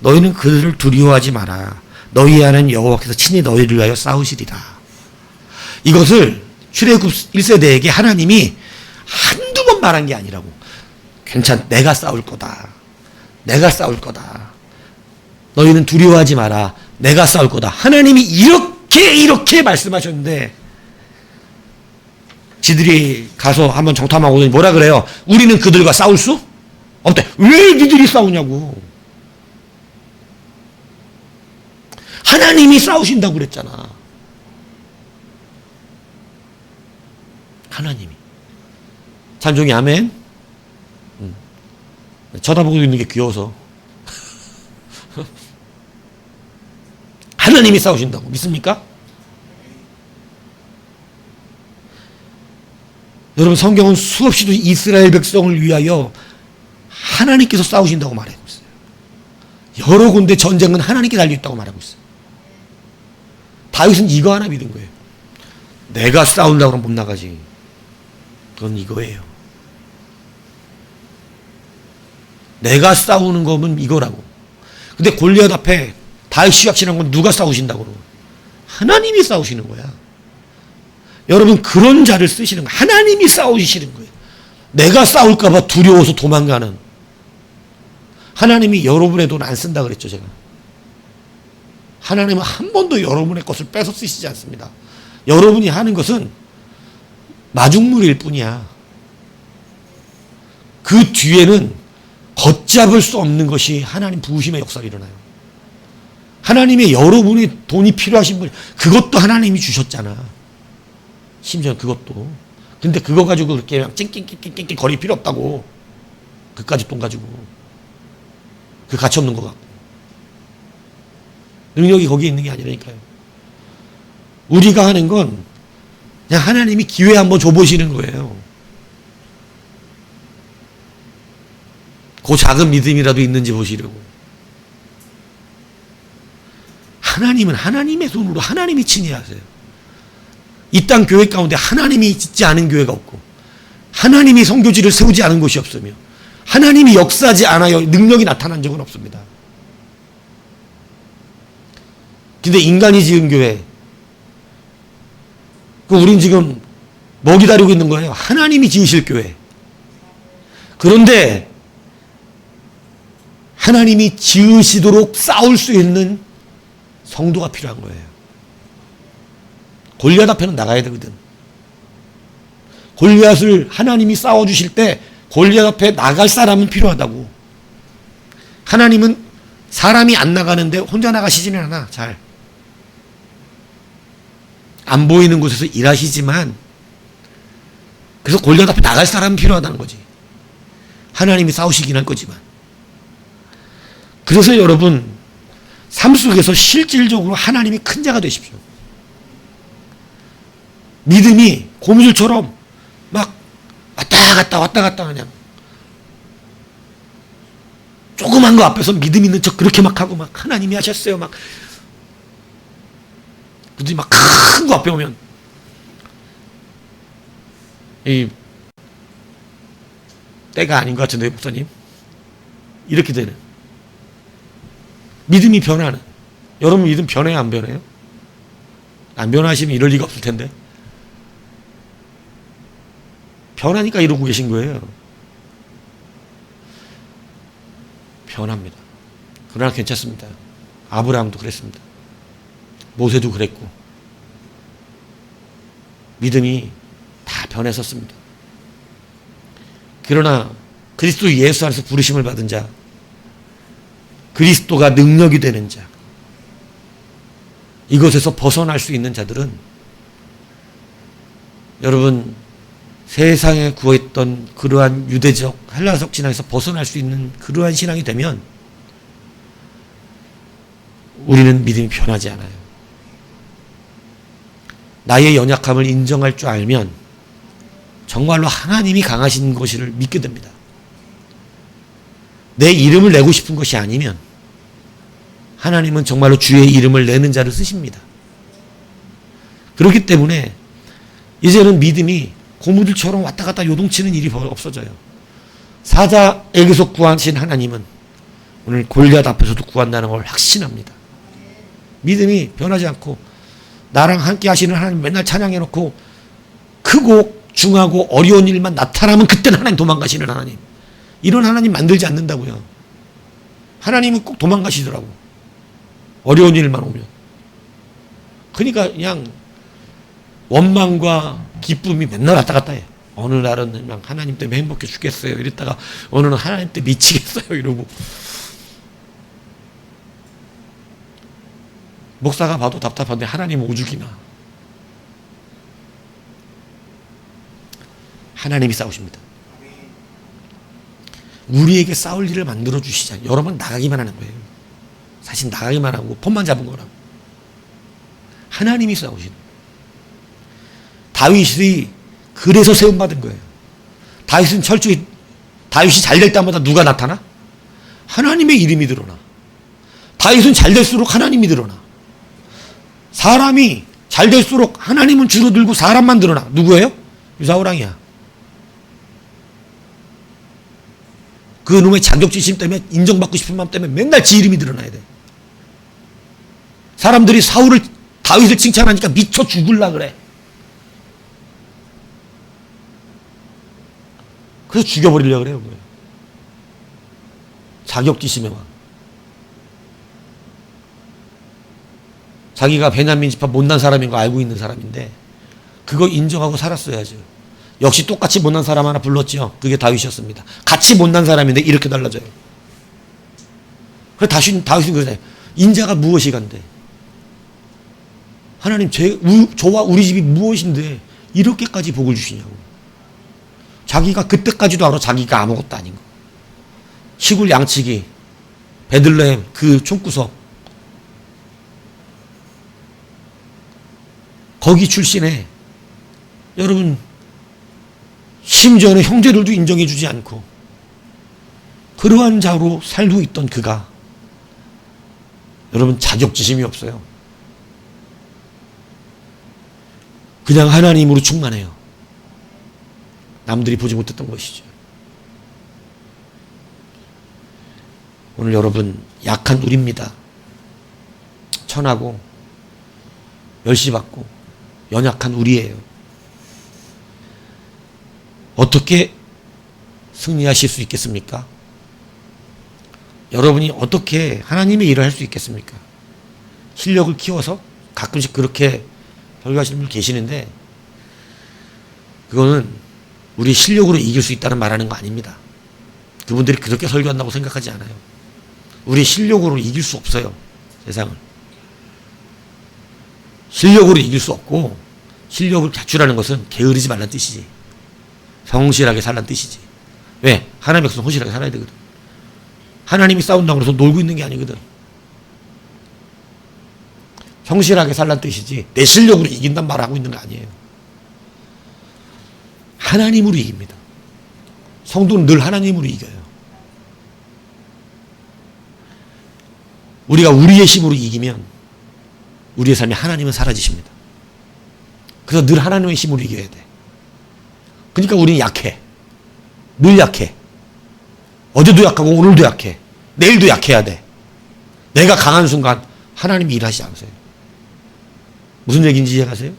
너희는 그들을 두려워하지 마라. 너희 안은 여호와께서 친히 너희를 위하여 싸우시리라. 이것을 출애굽 1세대에게 하나님이 한두 번 말한 게 아니라고. 괜찮, 내가 싸울 거다. 내가 싸울 거다. 너희는 두려워하지 마라. 내가 싸울 거다. 하나님이 이렇게 말씀하셨는데 지들이 가서 한번 정탐하고 오더니 뭐라 그래요? 우리는 그들과 싸울 수 없대. 왜 니들이 싸우냐고. 하나님이 싸우신다고 그랬잖아. 하나님이. 찬종이 아멘. 쳐다보고 있는 게 귀여워서. 하나님이 싸우신다고 믿습니까? 여러분, 성경은 수없이도 이스라엘 백성을 위하여 하나님께서 싸우신다고 말하고 있어요. 여러 군데 전쟁은 하나님께 달려있다고 말하고 있어요. 다윗은 이거 하나 믿은 거예요. 내가 싸운다고 하면 못 나가지. 그건 이거예요. 내가 싸우는 거면 이거라고. 근데 골리앗 앞에 다윗이 확신한 건 누가 싸우신다고 그러고? 하나님이 싸우시는 거야. 여러분, 그런 자를 쓰시는 거예요. 하나님이 싸우시는 거예요. 내가 싸울까봐 두려워서 도망가는. 하나님이 여러분의 돈 안 쓴다 그랬죠, 제가. 하나님은 한 번도 여러분의 것을 뺏어 쓰시지 않습니다. 여러분이 하는 것은 마중물일 뿐이야. 그 뒤에는 걷잡을 수 없는 것이 하나님 부으심의 역사가 일어나요. 하나님의 여러분의 돈이 필요하신 분, 그것도 하나님이 주셨잖아. 심지어 그것도. 근데 그거 가지고 그렇게 그냥 찡찡찡찡찡 거릴 필요 없다고. 그까지 돈 가지고. 그 가치 없는 거 같고. 능력이 거기에 있는 게 아니라니까요. 우리가 하는 건 그냥 하나님이 기회 한번 줘보시는 거예요. 그 작은 믿음이라도 있는지 보시려고. 하나님은 하나님의 손으로 하나님이 친히 하세요. 이 땅 교회 가운데 하나님이 짓지 않은 교회가 없고, 하나님이 선교지를 세우지 않은 곳이 없으며, 하나님이 역사하지 않아요 능력이 나타난 적은 없습니다. 근데 인간이 지은 교회, 우린 지금 뭐 기다리고 있는 거예요? 하나님이 지으실 교회. 그런데 하나님이 지으시도록 싸울 수 있는 성도가 필요한 거예요. 골리앗 앞에는 나가야 되거든. 골리앗을 하나님이 싸워주실 때 골리앗 앞에 나갈 사람은 필요하다고. 하나님은 사람이 안 나가는데 혼자 나가시지는 않아. 잘. 안 보이는 곳에서 일하시지만, 그래서 골리앗 앞에 나갈 사람은 필요하다는 거지. 하나님이 싸우시긴 할 거지만. 그래서 여러분, 삶 속에서 실질적으로 하나님이 큰 자가 되십시오. 믿음이 고무줄처럼 막 왔다 갔다 그냥. 조그만 거 앞에서 믿음 있는 척 그렇게 막 하고 막 하나님이 하셨어요. 막. 근데 막 큰 거 앞에 오면 이 때가 아닌 것 같은데, 목사님. 이렇게 되는. 믿음이 변하는. 여러분 믿음 변해요, 안 변해요? 안 변하시면 이럴 리가 없을 텐데. 변하니까 이러고 계신 거예요. 변합니다. 그러나 괜찮습니다. 아브라함도 그랬습니다. 모세도 그랬고. 믿음이 다 변했었습니다. 그러나 그리스도 예수 안에서 부르심을 받은 자, 그리스도가 능력이 되는 자, 이것에서 벗어날 수 있는 자들은 여러분, 세상에 구했던 그러한 유대적 헬라적 신앙에서 벗어날 수 있는 그러한 신앙이 되면 우리는 믿음이 변하지 않아요. 나의 연약함을 인정할 줄 알면 정말로 하나님이 강하신 것을 믿게 됩니다. 내 이름을 내고 싶은 것이 아니면 하나님은 정말로 주의 이름을 내는 자를 쓰십니다. 그렇기 때문에 이제는 믿음이 고무줄처럼 왔다 갔다 요동치는 일이 없어져요. 사자에게서 구하신 하나님은 오늘 골리앗 앞에서도 구한다는 걸 확신합니다. 믿음이 변하지 않고 나랑 함께 하시는 하나님 맨날 찬양해놓고 크고 중하고 어려운 일만 나타나면 그때는 하나님 도망가시는 하나님. 이런 하나님 만들지 않는다고요. 하나님은 꼭 도망가시더라고. 어려운 일만 오면. 그러니까 그냥 원망과 기쁨이 맨날 왔다 갔다 해. 어느 날은 그냥 하나님 때문에 행복해 죽겠어요. 이랬다가 어느 날은 하나님 때문에 미치겠어요. 이러고. 목사가 봐도 답답한데 하나님은 오죽이나. 하나님이 싸우십니다. 우리에게 싸울 일을 만들어 주시잖아요. 여러 번 나가기만 하는 거예요. 사실 나가기만 하고 폰만 잡은 거라고. 하나님이 싸우시는 거예요. 다윗이 그래서 세움받은 거예요. 다윗은 철저히 다윗이 잘 될 때마다 누가 나타나? 하나님의 이름이 드러나. 다윗은 잘 될수록 하나님이 드러나. 사람이 잘 될수록 하나님은 줄어들고 사람만 드러나. 누구예요? 유사오랑이야. 그 놈의 자격지심 때문에 인정받고 싶은 마음 때문에 맨날 지 이름이 드러나야 돼. 사람들이 다윗을 칭찬하니까 미쳐 죽을라 그래. 그래서 죽여버리려고 그래요. 자격지심의 왕. 자기가 베냐민 지파 못난 사람인 거 알고 있는 사람인데 그거 인정하고 살았어야죠. 역시 똑같이 못난 사람 하나 불렀죠. 그게 다윗이었습니다. 같이 못난 사람인데 이렇게 달라져요. 그래서 다윗은 그러잖아요. 인자가 무엇이간데 하나님 저와 우리 집이 무엇인데 이렇게까지 복을 주시냐고. 자기가 그때까지도 알아. 자기가 아무것도 아닌 거. 시골 양치기 베들레헴 그 총구석 거기 출신에 여러분 심지어는 형제들도 인정해 주지 않고 그러한 자로 살고 있던 그가 여러분 자격지심이 없어요. 그냥 하나님으로 충만해요. 남들이 보지 못했던 것이죠. 오늘 여러분 약한 우리입니다. 천하고 멸시받고 연약한 우리예요. 어떻게 승리하실 수 있겠습니까? 여러분이 어떻게 하나님의 일을 할 수 있겠습니까? 실력을 키워서 가끔씩 그렇게 설교하시는 분 계시는데 그거는 우리 실력으로 이길 수 있다는 말하는 거 아닙니다. 그분들이 그렇게 설교한다고 생각하지 않아요. 우리 실력으로 이길 수 없어요. 세상을. 실력으로 이길 수 없고 실력을 갖추라는 것은 게으르지 말라는 뜻이지. 성실하게 살라는 뜻이지. 왜? 하나님의 백성 성실하게 살아야 되거든. 하나님이 싸운다고 해서 놀고 있는 게 아니거든. 성실하게 살라는 뜻이지 내 실력으로 이긴단 말을 하고 있는 거 아니에요. 하나님으로 이깁니다. 성도는 늘 하나님으로 이겨요. 우리가 우리의 힘으로 이기면 우리의 삶에 하나님은 사라지십니다. 그래서 늘 하나님의 힘으로 이겨야 돼. 그러니까 우리는 약해. 늘 약해. 어제도 약하고 오늘도 약해. 내일도 약해야 돼. 내가 강한 순간 하나님이 일하시지 않으세요. 무슨 얘기인지 이해가세요?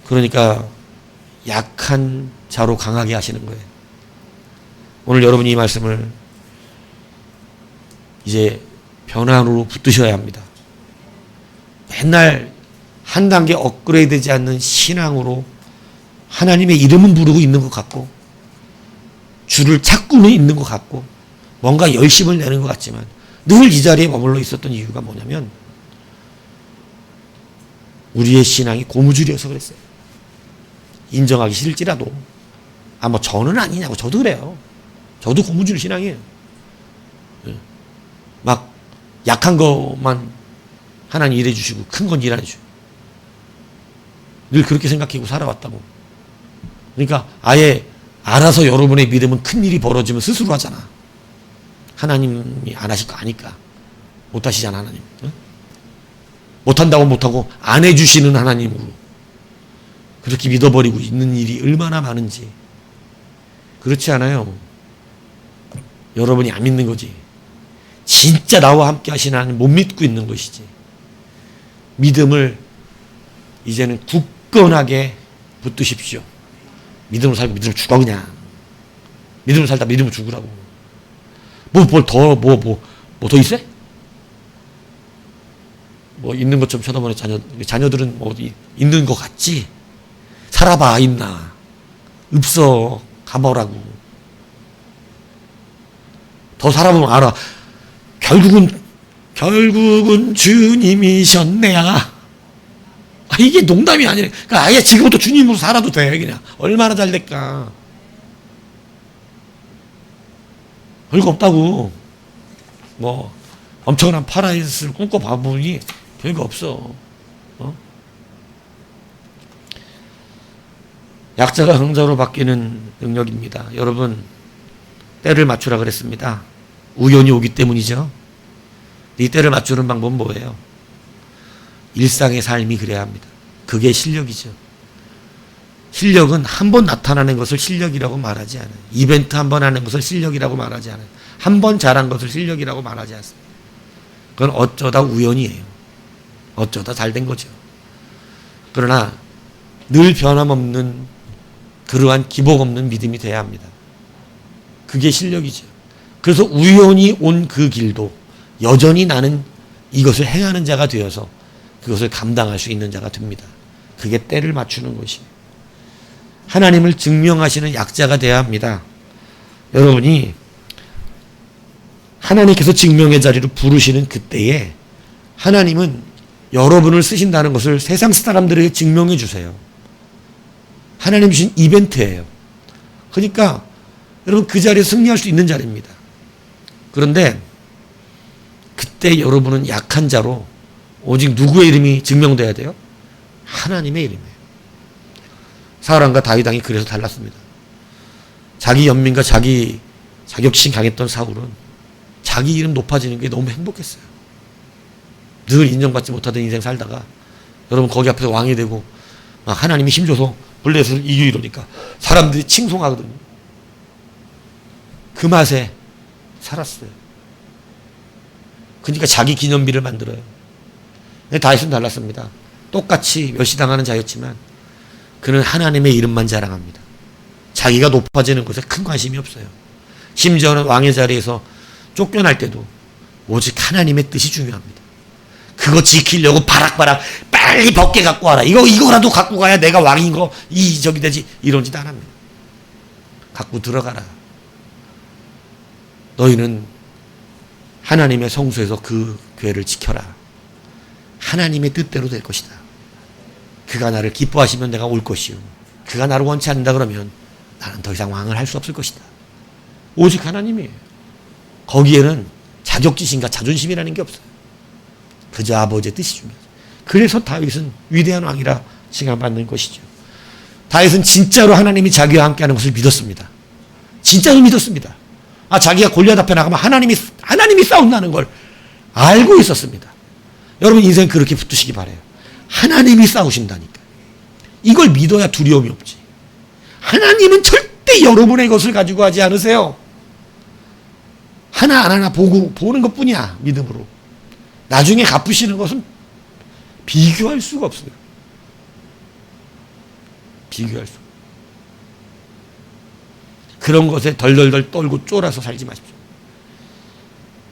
그러니까 약한 자로 강하게 하시는 거예요. 오늘 여러분이 이 말씀을 이제 변화로 붙드셔야 합니다. 맨날 한 단계 업그레이드 되지 않는 신앙으로 하나님의 이름은 부르고 있는 것 같고 주를 찾고는 있는 것 같고 뭔가 열심을 내는 것 같지만 늘 이 자리에 머물러 있었던 이유가 뭐냐면 우리의 신앙이 고무줄이어서 그랬어요. 인정하기 싫을지라도 뭐 저는 아니냐고. 저도 그래요. 저도 고무줄 신앙이에요. 막 약한 것만 하나님 일해 주시고 큰 건 일 안 해주고 늘 그렇게 생각하고 살아왔다고. 그러니까 아예 알아서 여러분의 믿음은 큰 일이 벌어지면 스스로 하잖아. 하나님이 안 하실 거 아니까. 못 하시잖아 하나님. 응? 못한다고 못하고 안 해주시는 하나님으로 그렇게 믿어버리고 있는 일이 얼마나 많은지. 그렇지 않아요. 여러분이 안 믿는 거지. 진짜 나와 함께 하시는 하나님 못 믿고 있는 것이지. 믿음을 이제는 굳건하게 붙드십시오. 믿음으로 살고 믿음으로 죽어 그냥. 믿음으로 살다 믿음으로 죽으라고. 뭐 더 있어? 뭐 있는 것좀 쳐다보네. 자녀들은 뭐 있는 것 같지? 살아봐, 있나? 없어. 가보라고. 더 살아보면 알아. 결국은 주님이셨네야. 이게 농담이 아니래. 그러니까 아예 지금부터 주님으로 살아도 돼. 그냥 얼마나 잘 될까. 별거 없다고. 뭐 엄청난 파라다이스를 꿈꿔봐보니 별거 없어. 약자가 강자로 바뀌는 능력입니다. 여러분, 때를 맞추라 그랬습니다. 우연이 오기 때문이죠. 이 때를 맞추는 방법은 뭐예요? 일상의 삶이 그래야 합니다. 그게 실력이죠. 실력은 한 번 나타나는 것을 실력이라고 말하지 않아요. 이벤트 한 번 하는 것을 실력이라고 말하지 않아요. 한 번 잘한 것을 실력이라고 말하지 않습니다. 그건 어쩌다 우연이에요. 어쩌다 잘 된 거죠. 그러나 늘 변함없는 그러한 기복 없는 믿음이 돼야 합니다. 그게 실력이죠. 그래서 우연히 온 그 길도 여전히 나는 이것을 행하는 자가 되어서 그것을 감당할 수 있는 자가 됩니다. 그게 때를 맞추는 것이에요. 하나님을 증명하시는 약자가 되어야 합니다. 여러분이 하나님께서 증명의 자리로 부르시는 그때에 하나님은 여러분을 쓰신다는 것을 세상 사람들에게 증명해 주세요. 하나님 주신 이벤트예요. 그러니까 여러분 그 자리에 승리할 수 있는 자리입니다. 그런데 그때 여러분은 약한 자로 오직 누구의 이름이 증명돼야 돼요? 하나님의 이름이에요. 사울왕과 다윗 왕이 그래서 달랐습니다. 자기 연민과 자기 자격심 강했던 사울은 자기 이름 높아지는 게 너무 행복했어요. 늘 인정받지 못하던 인생 살다가 여러분 거기 앞에서 왕이 되고 하나님이 힘줘서 블레셋을 이기고 이러니까 사람들이 칭송하거든요. 그 맛에 살았어요. 그러니까 자기 기념비를 만들어요. 다윗은 달랐습니다. 똑같이 멸시당하는 자였지만 그는 하나님의 이름만 자랑합니다. 자기가 높아지는 것에 큰 관심이 없어요. 심지어는 왕의 자리에서 쫓겨날 때도 오직 하나님의 뜻이 중요합니다. 그거 지키려고 바락바락 빨리 벗게 갖고 와라. 이거라도 갖고 가야 내가 왕인 거 이적이 되지. 이런 짓 안 합니다. 갖고 들어가라. 너희는 하나님의 성소에서 그 궤를 지켜라. 하나님의 뜻대로 될 것이다. 그가 나를 기뻐하시면 내가 올 것이요. 그가 나를 원치 않는다 그러면 나는 더 이상 왕을 할 수 없을 것이다. 오직 하나님이에요. 거기에는 자격지심과 자존심이라는 게 없어요. 그저 아버지의 뜻이 중요하죠. 그래서 다윗은 위대한 왕이라 칭함받는 것이죠. 다윗은 진짜로 하나님이 자기와 함께하는 것을 믿었습니다. 진짜로 믿었습니다. 자기가 골리앗 앞에 나가면 하나님이 싸운다는 걸 알고 있었습니다. 여러분 인생 그렇게 붙으시기 바라요. 하나님이 싸우신다니까. 이걸 믿어야 두려움이 없지. 하나님은 절대 여러분의 것을 가지고 하지 않으세요. 하나하나 보는 것뿐이야. 믿음으로. 나중에 갚으시는 것은 비교할 수가 없어요. 비교할 수. 그런 것에 덜덜덜 떨고 쫄아서 살지 마십시오.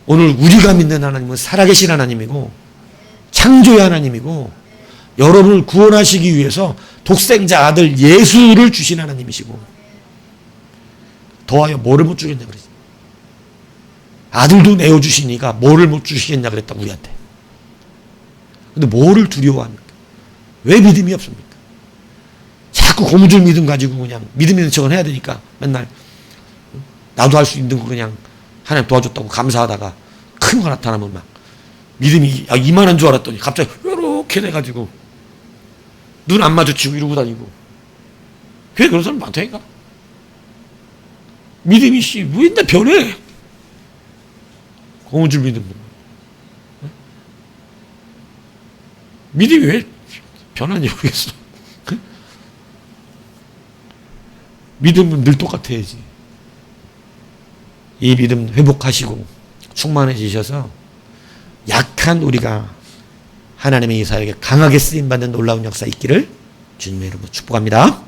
오늘 우리가 믿는 하나님은 살아계신 하나님이고 창조의 하나님이고 여러분을 구원하시기 위해서 독생자 아들 예수를 주신 하나님이시고 더하여 뭐를 못 주겠냐 그러지. 아들도 내어주시니까 뭐를 못 주시겠냐 그랬다 우리한테. 근데 뭐를 두려워합니까? 왜 믿음이 없습니까? 자꾸 고무줄 믿음 가지고 그냥 믿음 있는 척은 해야 되니까 맨날 나도 할 수 있는 거 그냥 하나님 도와줬다고 감사하다가 큰 거 나타나면 막 믿음이 이만한 줄 알았더니 갑자기 이렇게 돼가지고 눈 안 마주치고 이러고 다니고. 왜 그런 사람 많다니까? 믿음이 왜 인데 변해? 고무줄 믿음. 믿음이 왜 변하는지 모르겠어. 믿음은 늘 똑같아야지. 이 믿음 회복하시고 충만해지셔서 약한 우리가 하나님의 이 사역에 강하게 쓰임받는 놀라운 역사 있기를 주님의 이름으로 축복합니다.